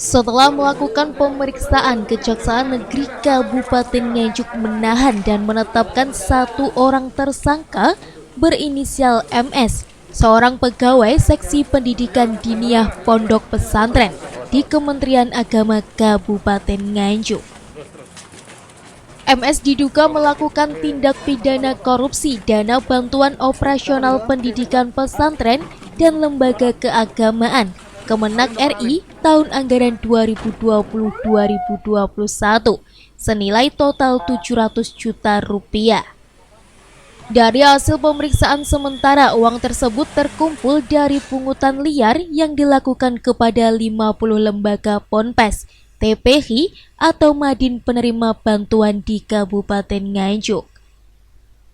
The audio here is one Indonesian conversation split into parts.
Setelah melakukan pemeriksaan, Kejaksaan Negeri Kabupaten Nganjuk menahan dan menetapkan satu orang tersangka berinisial MS, seorang pegawai seksi pendidikan diniyah Pondok Pesantren di Kementerian Agama Kabupaten Nganjuk. MS diduga melakukan tindak pidana korupsi dana bantuan operasional pendidikan pesantren dan lembaga keagamaan Kemenak RI tahun anggaran 2020-2021 senilai total 700 juta rupiah. Dari hasil pemeriksaan sementara, uang tersebut terkumpul dari pungutan liar yang dilakukan kepada 50 lembaga ponpes, TPI atau Madin penerima bantuan di Kabupaten Nganjuk.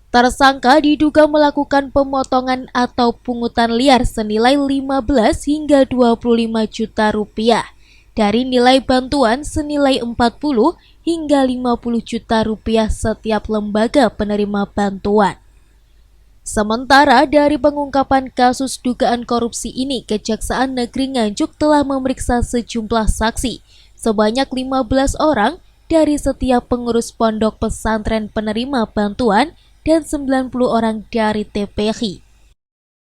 Tersangka diduga melakukan pemotongan atau pungutan liar senilai 15 hingga 25 juta rupiah dari nilai bantuan senilai 40 hingga 50 juta rupiah setiap lembaga penerima bantuan. Sementara dari pengungkapan kasus dugaan korupsi ini, Kejaksaan Negeri Nganjuk telah memeriksa sejumlah saksi sebanyak 15 orang dari setiap pengurus pondok pesantren penerima bantuan dan 90 orang dari TPI.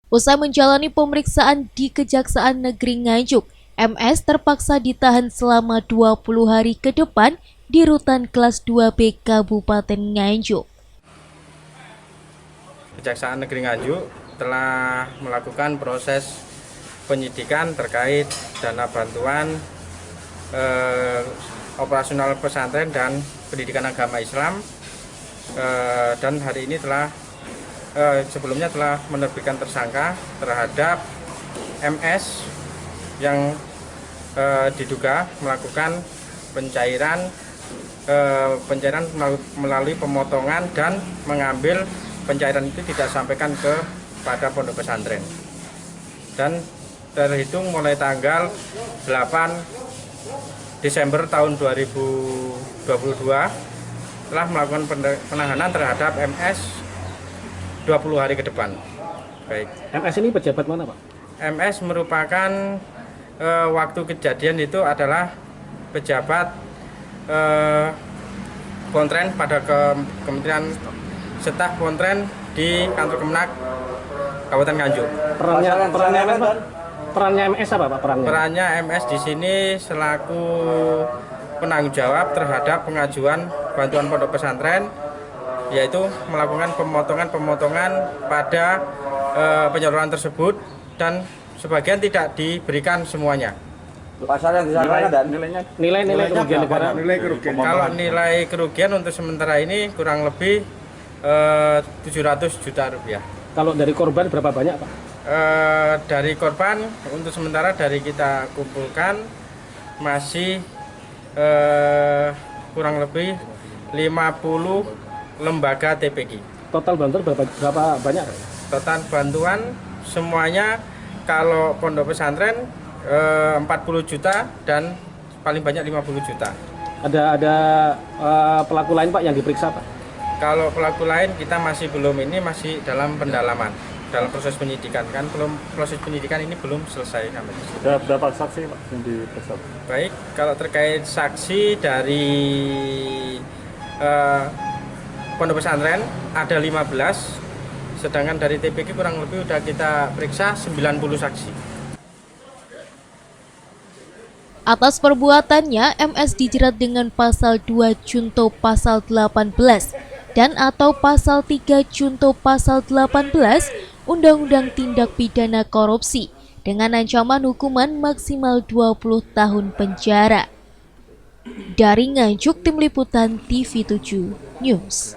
Usai menjalani pemeriksaan di Kejaksaan Negeri Nganjuk, MS terpaksa ditahan selama 20 hari ke depan di Rutan Kelas 2B Kabupaten Nganjuk. Kejaksaan Negeri Nganjuk telah melakukan proses penyidikan terkait dana bantuan operasional pesantren dan pendidikan agama Islam. Dan hari ini sebelumnya telah menerbitkan tersangka terhadap MS yang diduga melakukan pencairan melalui pemotongan dan mengambil pencairan itu tidak sampaikan kepada pondok pesantren. Dan terhitung mulai tanggal 8 Desember tahun 2022 telah melakukan penahanan terhadap MS 20 hari ke depan. Baik. MS ini pejabat mana, Pak? MS merupakan waktu kejadian itu adalah pejabat Pontren pada Kementerian Staf Pontren di kantor Kemenak Kabupaten Nganjuk. Perannya MS apa, Pak? Perannya MS di sini selaku penanggung jawab terhadap pengajuan bantuan pondok pesantren, yaitu melakukan pemotongan pada penyaluran tersebut dan sebagian tidak diberikan semuanya. Nilai kerugian negara. Kalau nilai kerugian untuk sementara ini kurang lebih 700 juta rupiah. Kalau dari korban berapa banyak, Pak? Dari korban untuk sementara dari kita kumpulkan masih kurang lebih 50 lembaga TPI. Total bantuan berapa banyak? Total bantuan semuanya kalau pondok pesantren 40 juta dan paling banyak 50 juta. Ada pelaku lain, Pak, yang diperiksa, Pak? Kalau pelaku lain kita masih dalam pendalaman, dalam proses penyidikan, kan proses penyidikan ini belum selesai. Sudah berapa saksi, Pak, yang diperiksa? Baik, kalau terkait saksi dari pondok pesantren ada 15, sedangkan dari TPI kurang lebih sudah kita periksa 90 saksi. Atas perbuatannya, MS dijerat dengan pasal 2 Junto pasal 18 dan atau pasal 3 Junto pasal 18 Undang-Undang Tindak Pidana Korupsi dengan ancaman hukuman maksimal 20 tahun penjara. Dari Nganjuk, Tim Liputan TV7 News.